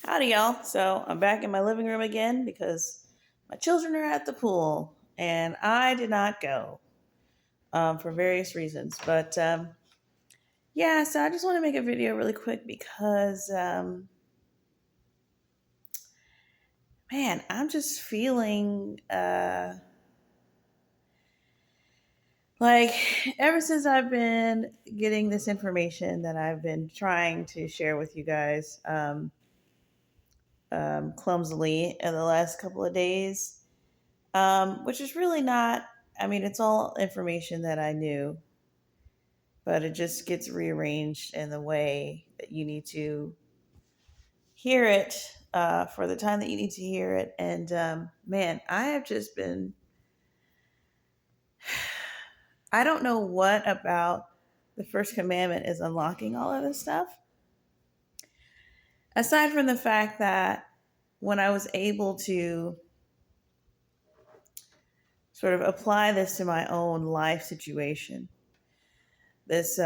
Howdy, y'all. So I'm back in my living room again because my children are at the pool and I did not go for various reasons. But yeah, so I just want to make a video really quick because, man, I'm just feeling like ever since I've been getting this information that I've been trying to share with you guys clumsily in the last couple of days. Which is really not, I mean, it's all information that I knew, but it just gets rearranged in the way that you need to hear it for the time that you need to hear it. And man, I have just been, I don't know what about the first commandment is unlocking all of this stuff. Aside from the fact that when I was able to sort of apply this to my own life situation, this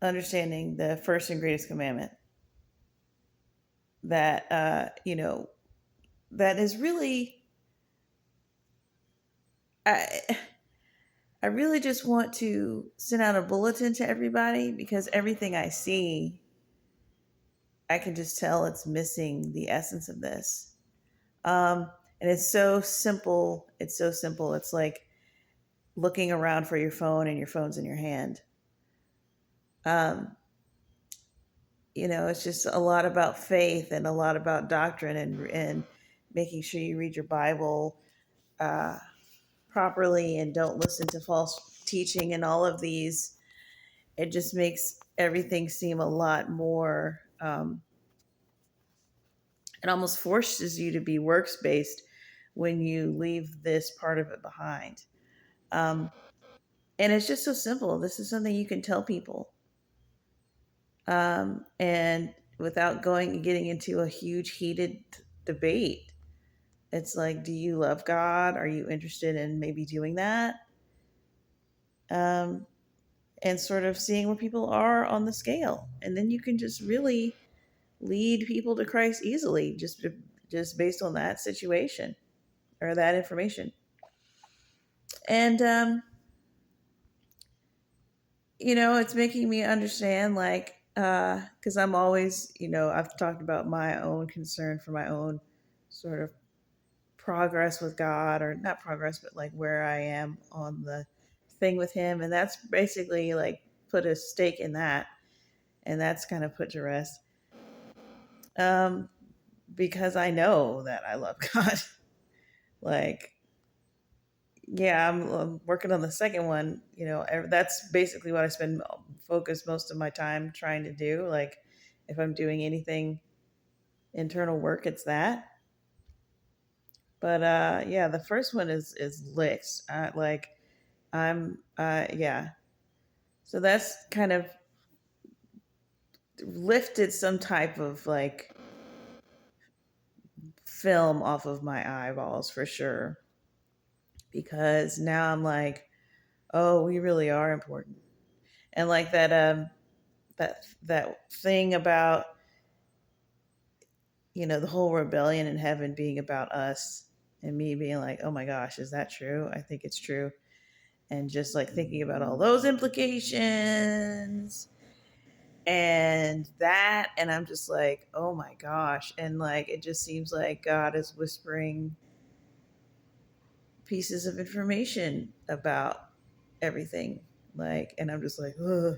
understanding the first and greatest commandment that that is really I I really just want to send out a bulletin to everybody because everything I see, I can just tell it's missing the essence of this. And it's so simple. It's so simple. It's like looking around for your phone and your phone's in your hand. Um, it's just a lot about faith and a lot about doctrine and making sure you read your Bible uh, properly and don't listen to false teaching and all of these. It just makes everything seem a lot more, it almost forces you to be works based when you leave this part of it behind. Um, and it's just so simple. This is something you can tell people. And without going and getting into a huge heated debate, it's like, do you love God? Are you interested in maybe doing that? Um, and sort of seeing where people are on the scale. And then you can just really lead people to Christ easily just based on that situation or that information. And it's making me understand like cuz I'm always, I've talked about my own concern for my own sort of progress with God, or not progress but like where I am on the thing with him, and that's basically like put a stake in that, and that's kind of put to rest. Um because I know that I love God. Like, yeah, I'm working on the second one. That's basically what I spend focus most of my time trying to do. Like, if I'm doing anything internal work, it's that. But yeah, the first one is licks. Like, I'm yeah. So that's kind of lifted some type of like film off of my eyeballs for sure. Because now I'm like, oh, we really are important. And like that thing about the whole rebellion in heaven being about us, and me being like, oh my gosh, is that true? I think it's true. And just like thinking about all those implications and that, and I'm just like, oh my gosh. And like, it just seems like God is whispering pieces of information about everything. Like, and I'm just like, ugh.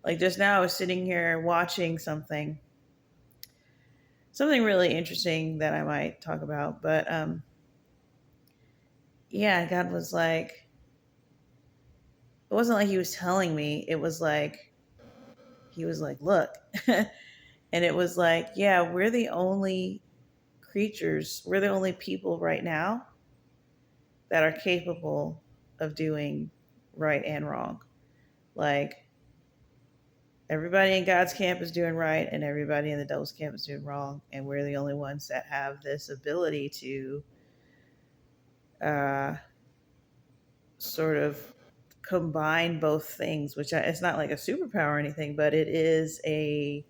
Like, just now I was sitting here watching something really interesting that I might talk about. But yeah, God was like, it wasn't like he was telling me, it was like, he was like, look. And it was like, yeah, we're the only creatures, we're the only people right now that are capable of doing right and wrong. Like, everybody in God's camp is doing right, and everybody in the devil's camp is doing wrong. And we're the only ones that have this ability to uh, sort of combine both things, which it's not like a superpower or anything, but it is a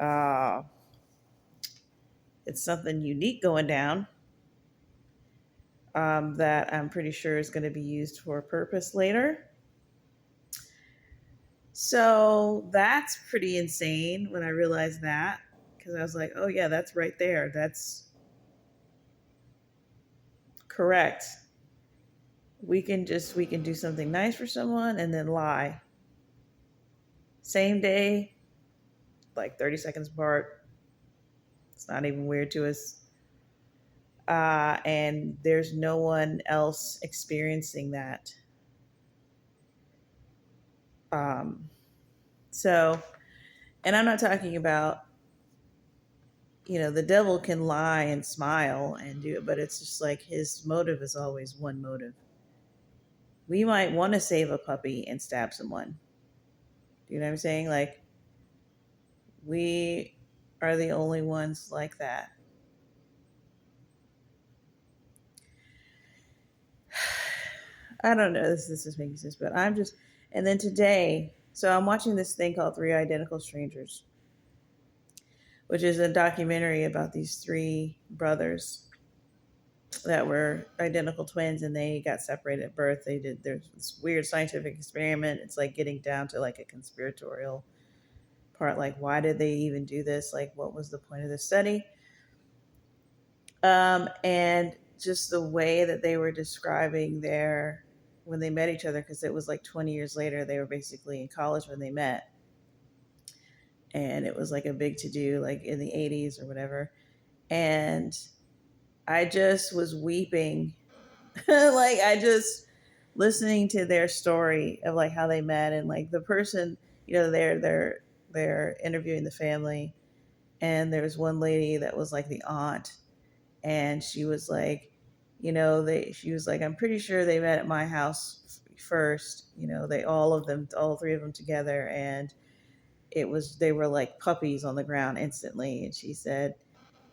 Uh, it's something unique going down, that I'm pretty sure is going to be used for a purpose later. So that's pretty insane when I realized that, because I was like, oh, yeah, that's right there. That's correct. We can do something nice for someone and then lie. Same day, like 30 seconds apart. It's not even weird to us. And there's no one else experiencing that. Um, so, and I'm not talking about, the devil can lie and smile and do it, but it's just like his motive is always one motive. We might want to save a puppy and stab someone. Do you know what I'm saying? Like, we are the only ones like that. I don't know if this is making sense, but I'm just. And then today, so I'm watching this thing called Three Identical Strangers, which is a documentary about these three brothers that were identical twins and they got separated at birth. There's this weird scientific experiment. It's like getting down to like a conspiratorial part. Like, why did they even do this? Like, what was the point of this study? And just the way that they were describing their when they met each other, because it was like 20 years later, they were basically in college when they met, and it was like a big to do, like in the 80s or whatever. And I just was weeping. Like, I just listening to their story of like how they met, and like the person, they're interviewing the family, and there was one lady that was like the aunt, and she was like, she was like, I'm pretty sure they met at my house first. They all three of them together, and they were like puppies on the ground instantly. And she said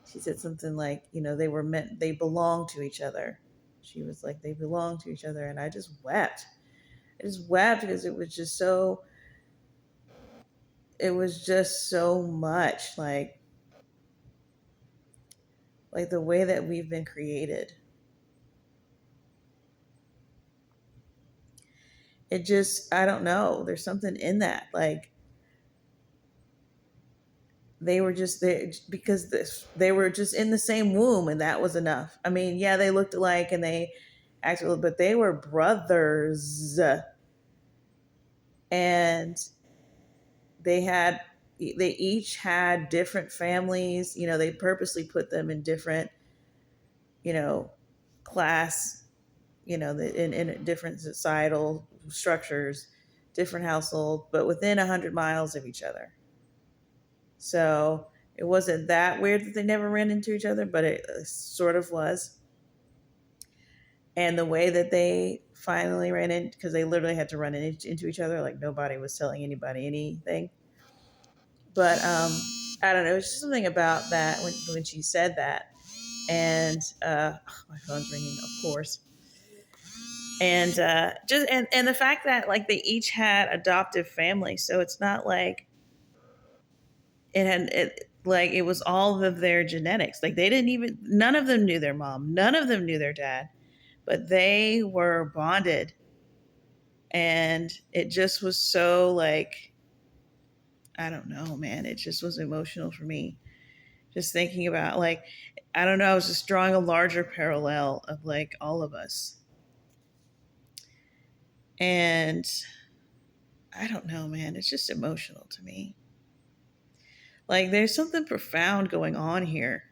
something like, they belong to each other. She was like, they belong to each other, and I just wept. I just wept because it was just so much like the way that we've been created. It just, I don't know, there's something in that. Like, they were just there because they were just in the same womb, and that was enough. I mean, yeah, they looked alike and they acted, but they were brothers, and they had they each had different families. They purposely put them in different, you know class, in different societal structures, different household, but within 100 miles of each other. So it wasn't that weird that they never ran into each other, but it sort of was. And the way that they finally ran in, because they literally had to run into each other, like nobody was telling anybody anything. But I don't know, it's just something about that when she said that. And my phone's ringing, of course. And and the fact that like they each had adoptive families, so it's not like it was all of their genetics. Like, they didn't even none of them knew their mom, none of them knew their dad, but they were bonded. And it just was so like, I don't know, man, it just was emotional for me, just thinking about, like, I don't know, I was just drawing a larger parallel of like all of us. And I don't know, man, it's just emotional to me. Like, there's something profound going on here.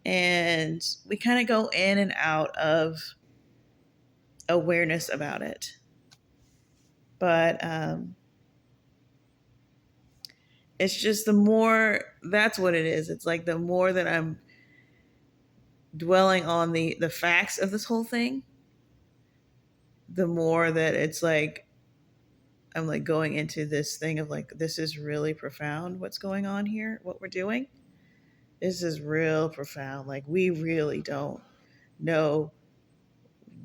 And we kind of go in and out of awareness about it. But it's just the more, that's what it is. It's like the more that I'm dwelling on the facts of this whole thing, the more that it's like I'm like going into this thing of like, this is really profound what's going on here, what we're doing. This is real profound. Like, we really don't know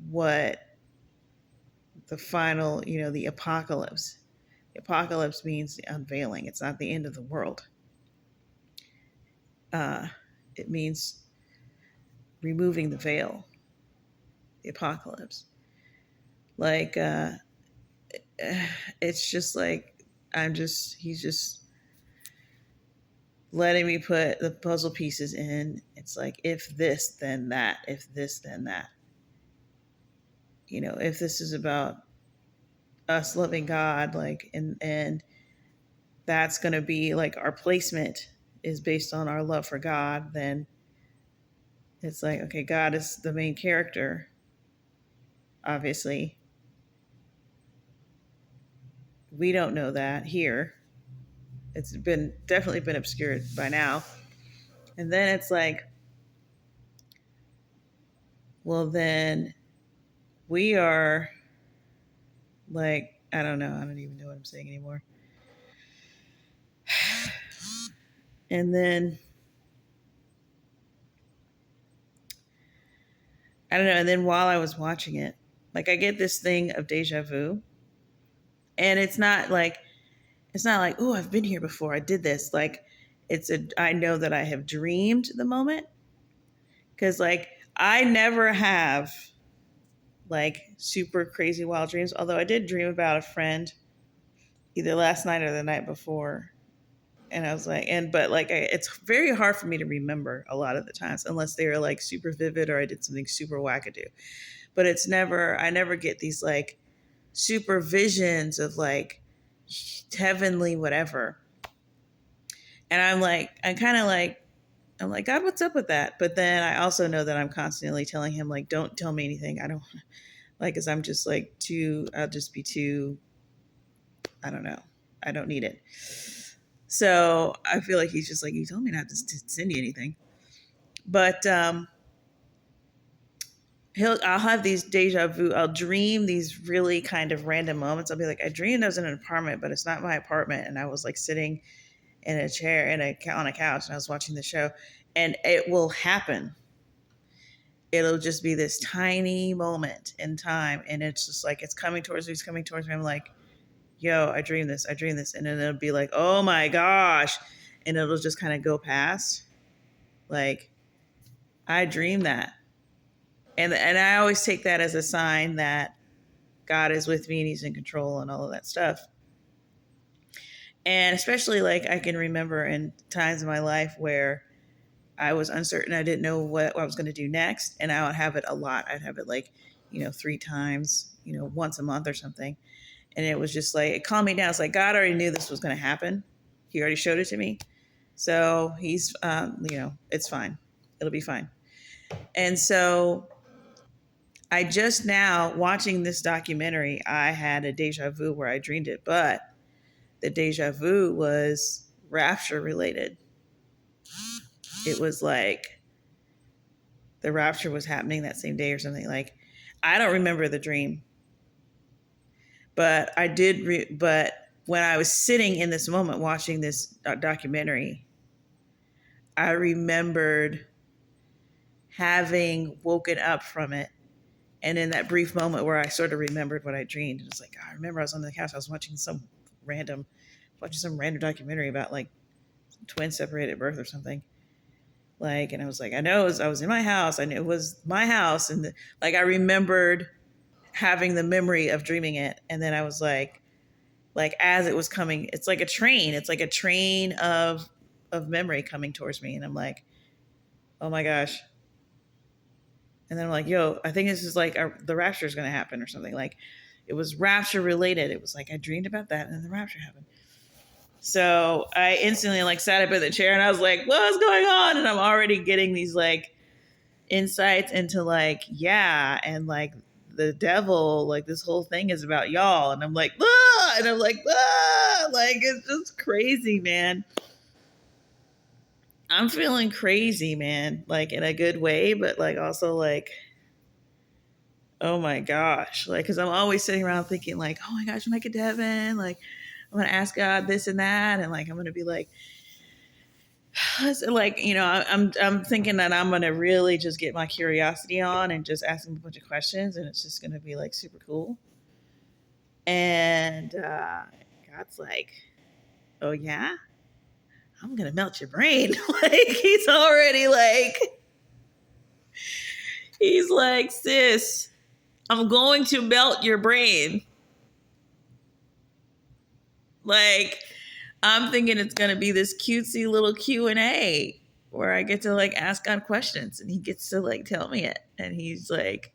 what the final, the apocalypse. Apocalypse means unveiling. It's not the end of the world. It means removing the veil. The apocalypse. Like, it's just like he's just letting me put the puzzle pieces in. It's like, if this, then that. If this, then that. If this is about us loving God, like, and that's going to be like our placement is based on our love for God, then it's like, okay, God is the main character, obviously. We don't know that here. It's definitely been obscured by now. And then it's like, well, then we are like, I don't know. I don't even know what I'm saying anymore. And then, I don't know. And then while I was watching it, like, I get this thing of deja vu. And it's not like, oh, I've been here before. I did this. Like, I know that I have dreamed the moment. Cause like, I never have like super crazy wild dreams. Although I did dream about a friend either last night or the night before. And I was like, but like, it's very hard for me to remember a lot of the times, unless they were like super vivid or I did something super wackadoo. But I never get these like super visions of like heavenly whatever. And I'm like, I'm like, God, what's up with that? But then I also know that I'm constantly telling him, like, don't tell me anything. I don't like, cause I'm just like I'll just be too, I don't know. I don't need it. So I feel like he's just like, you told me not to send you anything. But I'll have these deja vu. I'll dream these really kind of random moments. I'll be like, I dreamed I was in an apartment, but it's not my apartment. And I was like sitting in a chair on a couch and I was watching the show, and it will happen. It'll just be this tiny moment in time, and it's just like, it's coming towards me. It's coming towards me. I'm like, yo, I dreamed this. And then it'll be like, oh my gosh. And it'll just kind of go past. Like, I dreamed that. And I always take that as a sign that God is with me and he's in control and all of that stuff. And especially like, I can remember in times in my life where I was uncertain. I didn't know what I was going to do next. And I would have it a lot. I'd have it like, 3 times, once a month or something. And it was just like, it calmed me down. It's like, God already knew this was going to happen. He already showed it to me. So he's, it's fine. It'll be fine. And so I just now, watching this documentary, I had a deja vu where I dreamed it, but the deja vu was rapture related. It was like the rapture was happening that same day or something. Like, I don't remember the dream, but I did. But when I was sitting in this moment watching this documentary, I remembered having woken up from it. And in that brief moment where I sort of remembered what I dreamed, it was like, I remember I was on the couch. I was watching some random documentary about like twin separated birth or something. Like, and I was like, I know I was in my house. I knew it was my house. And like, I remembered having the memory of dreaming it. And then I was like, as it was coming, it's like a train. It's like a train of memory coming towards me. And I'm like, oh my gosh. And then I'm like, yo, I think this is like the rapture is going to happen or something. Like, it was rapture related. It was like, I dreamed about that and then the rapture happened. So I instantly like sat up in the chair and I was like, what's going on? And I'm already getting these like insights into like, yeah. And like the devil, like this whole thing is about y'all. And I'm like, ah! And I'm like, ah! Like, it's just crazy, man. I'm feeling crazy, man, like in a good way, but like also like, oh my gosh, like, because I'm always sitting around thinking like, oh my gosh, when I get to heaven, like, I'm gonna ask God this and that, and like, I'm gonna be like, like, I'm thinking that I'm gonna really just get my curiosity on and just ask him a bunch of questions, and it's just gonna be like super cool. And God's like, oh yeah, I'm gonna melt your brain. Like he's already like, he's like, sis, I'm going to melt your brain. Like I'm thinking it's gonna be this cutesy little Q&A where I get to like ask God questions and he gets to like tell me it. And he's like,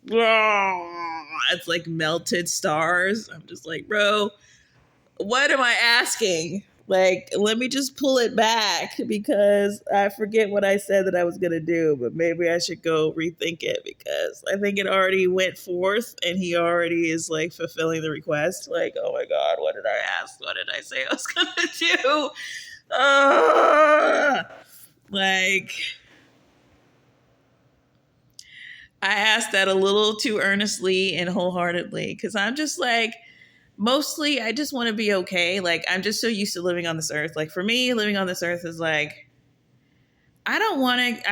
it's like melted stars. I'm just like, bro, what am I asking? Like, let me just pull it back because I forget what I said that I was going to do, but maybe I should go rethink it because I think it already went forth and he already is like fulfilling the request. Like, oh my God, what did I ask? What did I say I was going to do? Like, I asked that a little too earnestly and wholeheartedly because I'm just like, mostly I just want to be okay. Like I'm just so used to living on this earth. Like for me, living on this earth is like I don't want to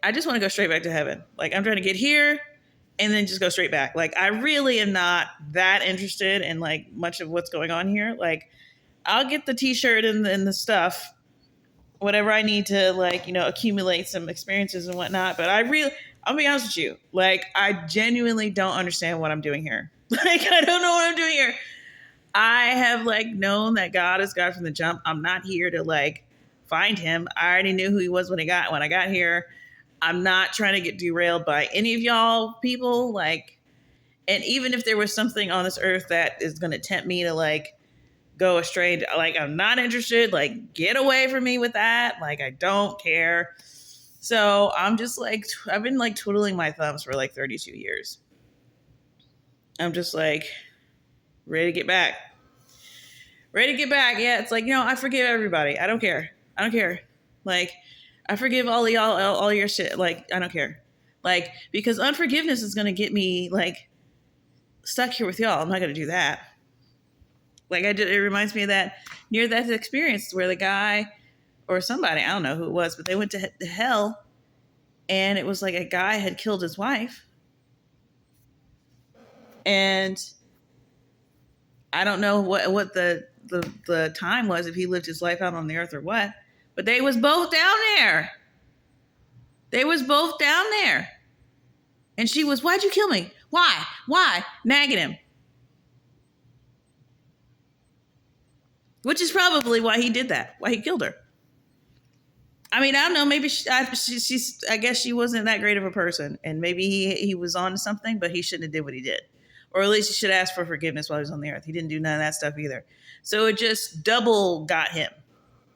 I just want to go straight back to heaven. Like I'm trying to get here and then just go straight back. Like I really am not that interested in like much of what's going on here. Like I'll get the t-shirt and the stuff, whatever I need to like, accumulate some experiences and whatnot. But I'll be honest with you. Like I genuinely don't understand what I'm doing here. Like I don't know what I'm doing here. I have like known that God is God from the jump. I'm not here to like find him. I already knew who he was when I got here. I'm not trying to get derailed by any of y'all people. Like, and even if there was something on this earth that is going to tempt me to like go astray, like I'm not interested. Like, get away from me with that. Like, I don't care. So I'm just like, I've been like twiddling my thumbs for like 32 years. I'm just like ready to get back. Ready to get back. Yeah, it's like, I forgive everybody. I don't care. I don't care. Like, I forgive all y'all, all your shit. Like, I don't care. Like, because unforgiveness is going to get me, like, stuck here with y'all. I'm not going to do that. Like, it reminds me of that near death experience where the guy or somebody, I don't know who it was, but they went to hell and it was like a guy had killed his wife. And I don't know what the time was, if he lived his life out on the earth or what, but they was both down there. They was both down there. And she was, why'd you kill me? Why? Nagging him. Which is probably why he did that, why he killed her. I mean, I don't know, maybe she's, I guess she wasn't that great of a person. And maybe he was on to something, but he shouldn't have did what he did. Or at least he should ask for forgiveness while he was on the earth. He didn't do none of that stuff either. So it just double got him.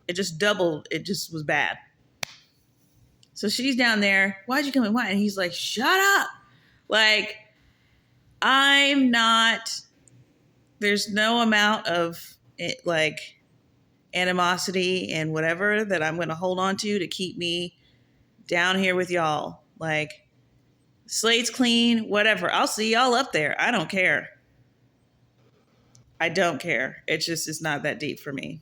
It just doubled. It just was bad. So she's down there. Why'd you come in? Why? And he's like, shut up. Like, I'm not, there's no amount of like animosity and whatever that I'm going to hold on to keep me down here with y'all. Like, slate's clean, whatever. I'll see y'all up there. I don't care. I don't care. It's not that deep for me.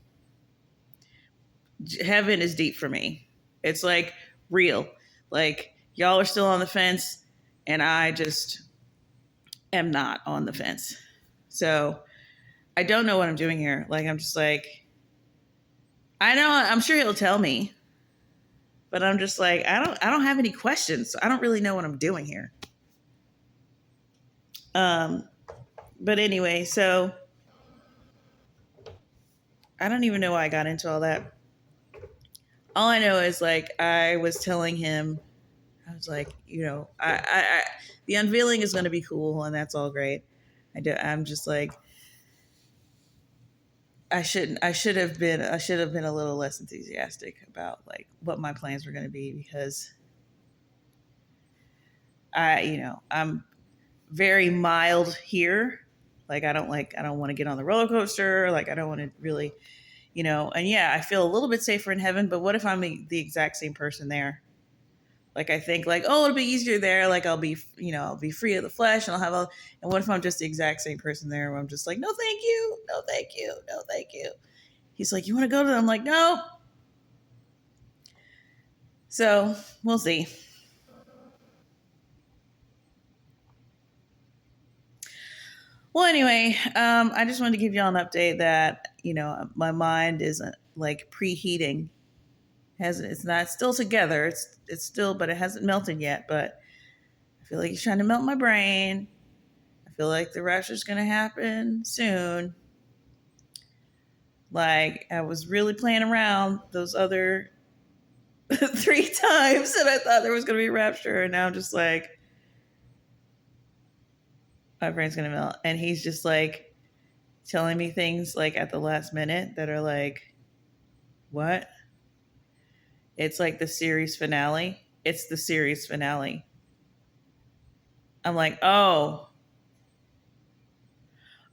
Heaven is deep for me. It's like real. Like, y'all are still on the fence and I just am not on the fence. So I don't know what I'm doing here. Like, I'm just like, I know, I'm sure he'll tell me, but I'm just like, I don't have any questions. So I don't really know what I'm doing here. But anyway, so I don't even know why I got into all that. All I know is like, I was telling him, I was like, I the unveiling is going to be cool and that's all great. I'm just like, I should have been a little less enthusiastic about like what my plans were going to be because I'm very mild here. Like I don't want to get on the roller coaster. Like I don't want to really, and yeah, I feel a little bit safer in heaven, but what if I'm the exact same person there? Like I think like, oh, it'll be easier there. Like I'll be free of the flesh and and what if I'm just the exact same person there where I'm just like, no, thank you. No, thank you. No, thank you. He's like, you want to go to them? I'm like, no. So we'll see. Well, anyway, I just wanted to give y'all an update that my mind isn't like preheating. Hasn't It's not still together. It's still, but it hasn't melted yet. But I feel like he's trying to melt my brain. I feel like the rapture's gonna happen soon. Like I was really playing around those other 3 times that I thought there was gonna be a rapture, and now I'm just like, my brain's gonna melt, and he's just like telling me things like at the last minute that are like, what? It's like the series finale. It's the series finale. I'm like, oh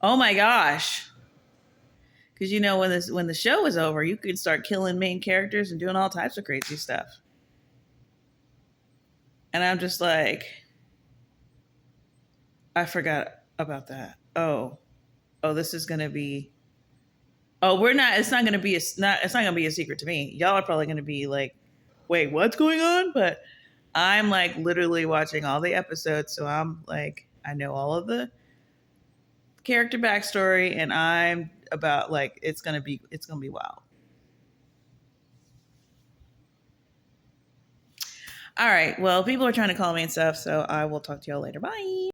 my gosh. Because when the show is over, you can start killing main characters and doing all types of crazy stuff. And I'm just like, I forgot about that. Oh, this is gonna be. Oh, we're not. It's not gonna be not. It's not gonna be a secret to me. Y'all are probably gonna be like, wait, what's going on? But I'm like literally watching all the episodes, so I'm like, I know all of the character backstory, and I'm about like, it's gonna be wild. All right. Well, people are trying to call me and stuff, so I will talk to y'all later. Bye.